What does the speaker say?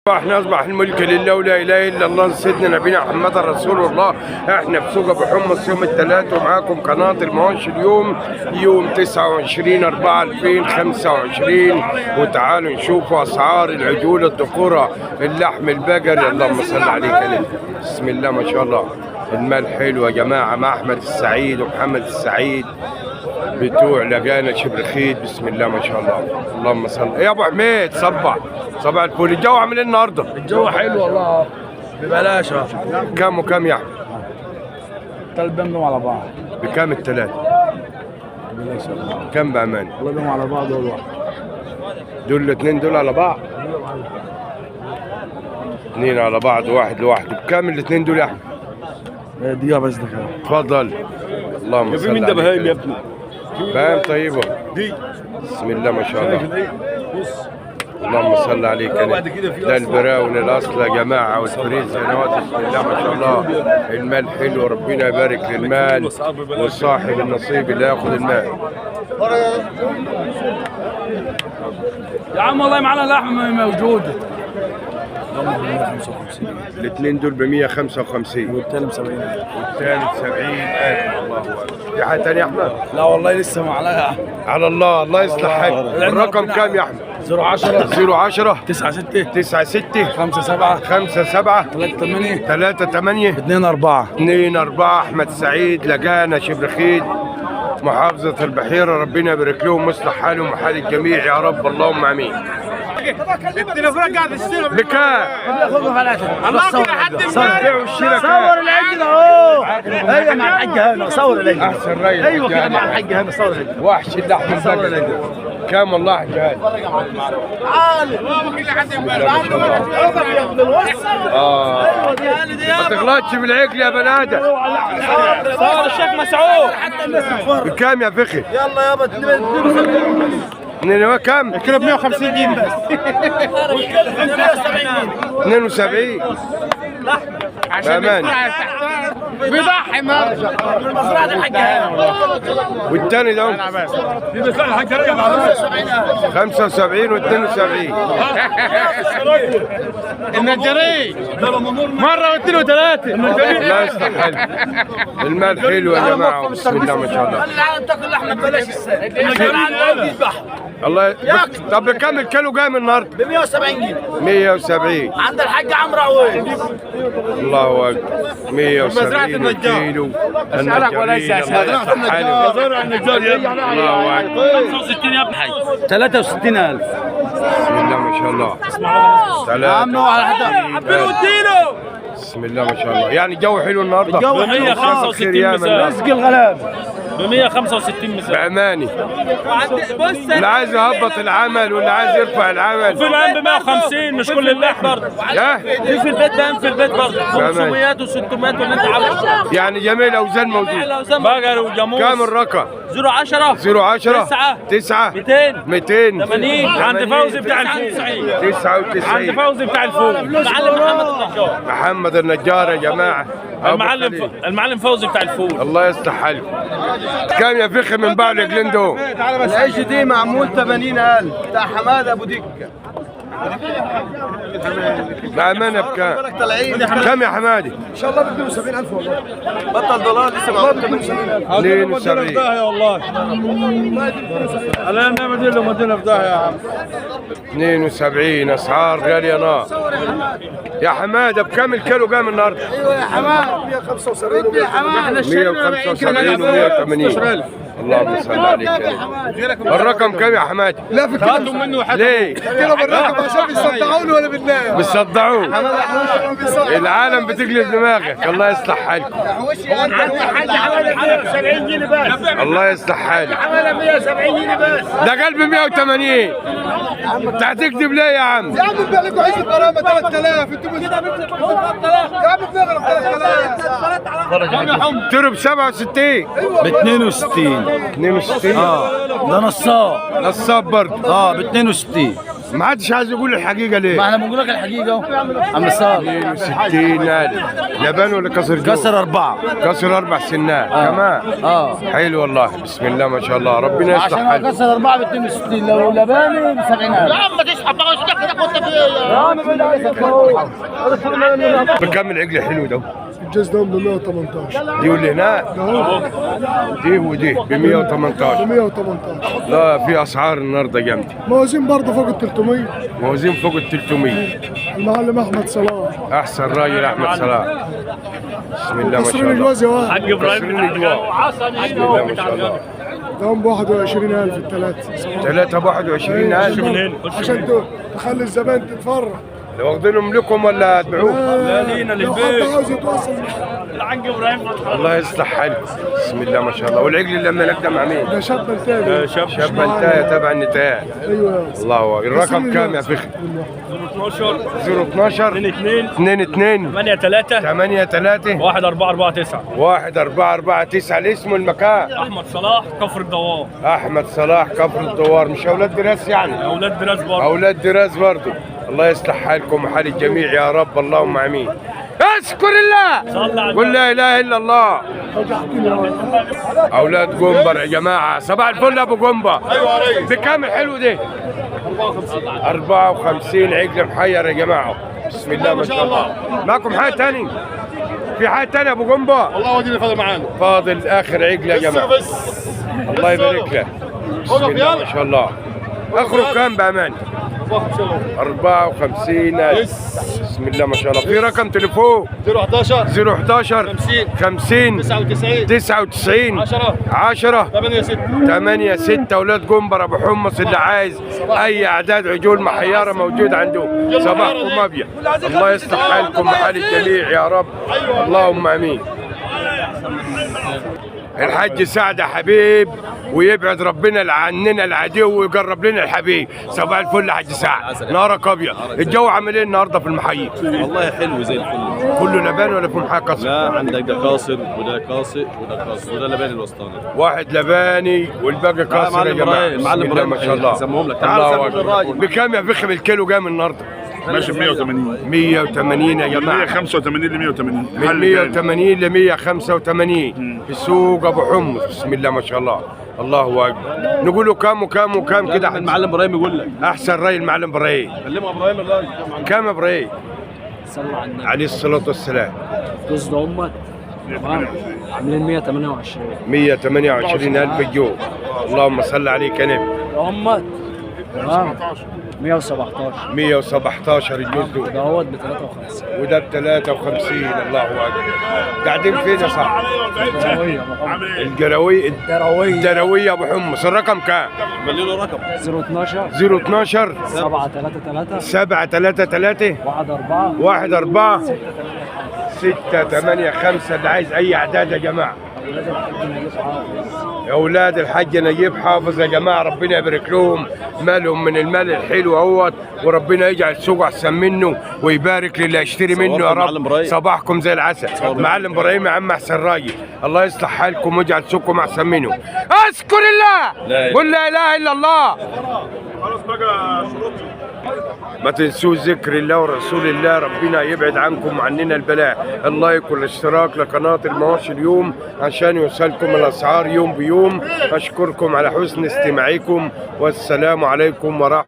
احنا اصبح الملك لله ولا اله الا الله سيدنا نبينا محمد رسول الله. احنا في سوق ابو حمص يوم الثلاث ومعاكم قناه المواشي اليوم يوم 29/4/2025 وتعالوا نشوفوا اسعار العجول الذكوره اللحم البقري. اللهم صل عليك يا بسم الله ما شاء الله. المال حلو يا جماعه مع احمد السعيد ومحمد السعيد بتوع لقانا شبرخيت. بسم الله ما شاء الله. اللهم صل يا ابو حميد. صباح الفل. الجو عامل ايه النهارده؟ الجو حلو والله ببلاش. كام وكام يا احمد؟ ثلاث بيمهم على بعض. بكام الثلاثه؟ ببلاش والله. كام بامان؟ والله بيمهم على بعض دول واحد. دول الاثنين دول على بعض؟ اثنين على بعض واحد لوحده. بكام الاثنين دول يا احمد؟ دقيقة بس دقيقة. اتفضل. اللهم صل عليك. مين ده بهايم يا ابني؟ بهايم طيبه دي. بسم الله ما شاء الله. اللهم صل عليك. ده البراون الاصل يا جماعه والفريز هنا. بسم الله ما شاء الله. المال حلو ربنا يبارك للمال وصاحب النصيب اللي ياخذ المال. يا عم والله معنا لحمة موجودة. الاثنين دول ب 155 والثاني ب 70. والثالث 70,000. الله اكبر. في حاجه ثانيه يا احمد؟ لا والله لسه معنا. على الله. الله يصلح حالك. الرقم كام يا احمد؟ 010 010 96 96 57 57 38 38 24 24. احمد سعيد لقانا شبرخيت محافظة البحيرة. ربنا يبارك لهم ويصلح حالهم وحال الجميع يا رب. اللهم امين. التليفون قاعد يشتغل بكام؟ الله كده حد صور الشركة. صور العجل اهو. ايوه مع الحاجة هنا صور العجل. احسن ريس. ايوه كده مع الحاجة هنا صور العجل. وحش اللحم البقري. كام والله حجاج؟ ما تغلطش بالعقل يا بني ادم. صور الشيخ مسعود بكام يا فخي؟ يلا يابا كم؟ الكيلو ب 150 جنيه بس 72 بامان. بيضحي مزرعة الحاجة والتاني ده 75 و72. النجاري مرة واثنين وثلاثة. الله يصلح حالك. المال حلو يا جماعة. بسم الله ما شاء الله. العالم تاكل لحمة ببلاش السنة. الله طب بكام الكيلو جاي من النهارده؟ ب 170 جنيه 170 عند الحاج عمرو عويل. الله اكبر. 170 كيلو. اسالك وليس اسالك. الله اكبر. 65 يا ابن حي 63,000. بسم الله ما شاء الله. يا عم هو على حد اديله. بسم الله ما شاء الله. يعني الجو حلو النهارده. الجو خير 165 يا من. رزق الغلابة ب 165 مثال. بأماني. بص اللي عايز يهبط العمل واللي عايز يرفع العمل. في الان ب 150 مش كل اللحم برضه. يا في البيت بقى في البيت برضه 500 و600 واللي انت عاوزه. يعني جميع الاوزان موجود. بقر وجاموس. كام الرقم؟ 010 010 9 9 200 200 80 عند فوزي بتاع الفول. عند 99. فوزي بتاع الفول. معلم محمد النجار. محمد النجار يا جماعه. أبو خليل. المعلم فوزي بتاع الفول. الله يصلح حالكم. كام يا فخر من باع رجلين دول؟ العيش دي معمول 80,000 بتاع حماد ابو دكه. بأمانة بكام؟ كام يا حمادي؟ ان شاء الله ب 72,000 والله. بطل دولار لسه معمول 78,000. 72 والله انا نعمل له مدينه في داهيه يا عم. 72 اسعار غاليه نار. يا حماده بكام الكيلو جاي من النهارده؟ ايوه يا حماد 175 يا حماد 175 و180. اللهم صل عليك يا رب. الرقم كام يا حمادي؟ لا في كيلو منه ليه؟ كيلو بالرقم عشان بيصدعوني ولا بالله بيصدعوه. العالم بتقلب دماغك. الله يصلح حالكم. الله يصلح حالك. 170 جنيه بس. ده قلب 180. انت هتكذب ليه يا عم؟ يا عم بيع لكم عيش الغرامه 3000 انتوا كده بتغرب 3000 يا عم بنغرب 3000 ترب 67 ب 62 62. ده نصاب نصاب برضه. ب 62 ما حدش عايز يقول الحقيقه ليه؟ ما احنا بنقول لك الحقيقه اهو عم الصالح. 62,000 لبن ولا كسر جوع؟ كسر 4. كسر 4 سنات كمان. حلو والله، بسم الله ما شاء الله، ربنا يصلح عشان حالك. كسر 4 ب 62 لو لباني ب 70,000. يا عم تسحب بقى وتدخل كنت فيه. بكم العجل حلو ده؟ الجاز ده ب 118. دي واللي هناك دي ودي ب 118. 118 لا في اسعار النهارده جامده، موازين برضه فوق ال 300. موازين فوق ال 300. المعلم احمد صلاح احسن راجل احمد صلاح، بسم الله ما شاء تصريف الله. الجوازي واحد. حق ابراهيم تصريف الجوار. بسم الله ما شاء الله. ده ب 21,000 الثلاثة. 3 ب 21,000. عشان تخلي الزبائن تتفرج. لو واخدينهم لكم ولا تبيعوه؟ لا لينا لو حد للبيت. عاوز يتواصل الحق ابراهيم الله يصلح حالكم، بسم الله ما شاء الله. والعجل اللي لما لك مع مين؟ ده شاب التاني. شاب انتهى تبع النتاية. ايوه الله أكبر. الرقم كام يا فخر؟ 12 012 22 22 8 3 8 3 1 4 4 9. 1 4 4 9. الاسم والمكان؟ احمد صلاح كفر الدوار. احمد صلاح كفر الدوار. مش اولاد دراس يعني؟ اولاد براس برضه. اولاد دراس برضه. الله يصلح حالكم وحال الجميع يا رب، اللهم امين. اذكر الله، صلى على قل لا اله الا الله. اولاد جنبر يا جماعه، صباح الفل يا ابو جنبر. ايوه يا ريس. بكام الحلو ده؟ 54 عجل محير يا جماعه، بسم الله ما شاء الله. معكم حاجه تاني؟ في حاجه تانية يا ابو جنبر؟ والله وديني فاضل معانا. فاضل اخر عجل يا جماعه، بس الله يبارك لك، بسم الله ما شاء الله. اخره كام بامانه؟ 54,000. بسم الله ما شاء الله. في رقم تليفون 011 011 50 99 99 10 10 8 6. 8 6. اولاد جنبر ابو حمص اللي عايز اي اعداد عجول محيره موجود عنده. صباحكم ابيض، الله يصلح حالكم وحال الجميع يا رب، اللهم امين. الحاج سعد حبيب ويبعد ربنا عننا العدو ويقرب لنا الحبيب. صباح الفل يا حاج سعد، نارك ابيض. الجو عامل ايه النهارده في المحيي؟ والله حلو زي الفل. كله لبان ولا في حاجه قصر؟ لا عندك ده قاصر وده قاصر وده قاصر وده لبان الوسطاني. واحد لباني والباقي قاصر يا جماعه. المعلم بسم الله ما شاء الله. سموهم لك. الله تعال اكبر. الراجل. بكام يا فخم الكيلو جاي النهارده؟ ماشي ب 180. 180 يا جماعه. 185 ل 180. من 180 ل 185 في سوق ابو حمص، بسم الله ما شاء الله، الله اكبر. نقول له كام وكام وكام كده. المعلم ابراهيم يقول لك. احسن راي المعلم ابراهيم. كلمه ابراهيم الراجل. كام ابراهيم؟ صلوا على النبي. عليه الصلاه والسلام. جوز امك تمام عاملين 128. 128,000 جو. اللهم صل عليك يا نبي. امك تمام 117. 117 الجوز دول، دهوت ب 53. وده ب 53. الله اكبر. قاعدين فين يا صاحبي؟ دراوية أبو حمص. الجراوي دراوية الدرويه ابو حمص. الرقم كام؟ ملي له رقم. 012 012 733 733 1 4 14 6 8 5. اللي عايز اي اعداد يا جماعه. يا اولاد الحاج نجيب حافظ يا جماعه، ربنا يبارك لهم، مالهم من المال الحلو اهوت، وربنا يجعل السوق احسن منه ويبارك للي يشتري منه يا رب. صباحكم زي العسل. معلم ابراهيم يا عم احسن راجل، الله يصلح حالكم ويجعل سوقكم احسن منه. اذكر الله، قل لا اله الا الله. خلاص بقى شروطي. ما تنسوش ذكر الله ورسول الله، ربنا يبعد عنكم وعننا البلاء. اللايك والاشتراك لقناة المواشي اليوم عشان يوصلكم الأسعار يوم بيوم. أشكركم على حسن استماعكم، والسلام عليكم ورحمة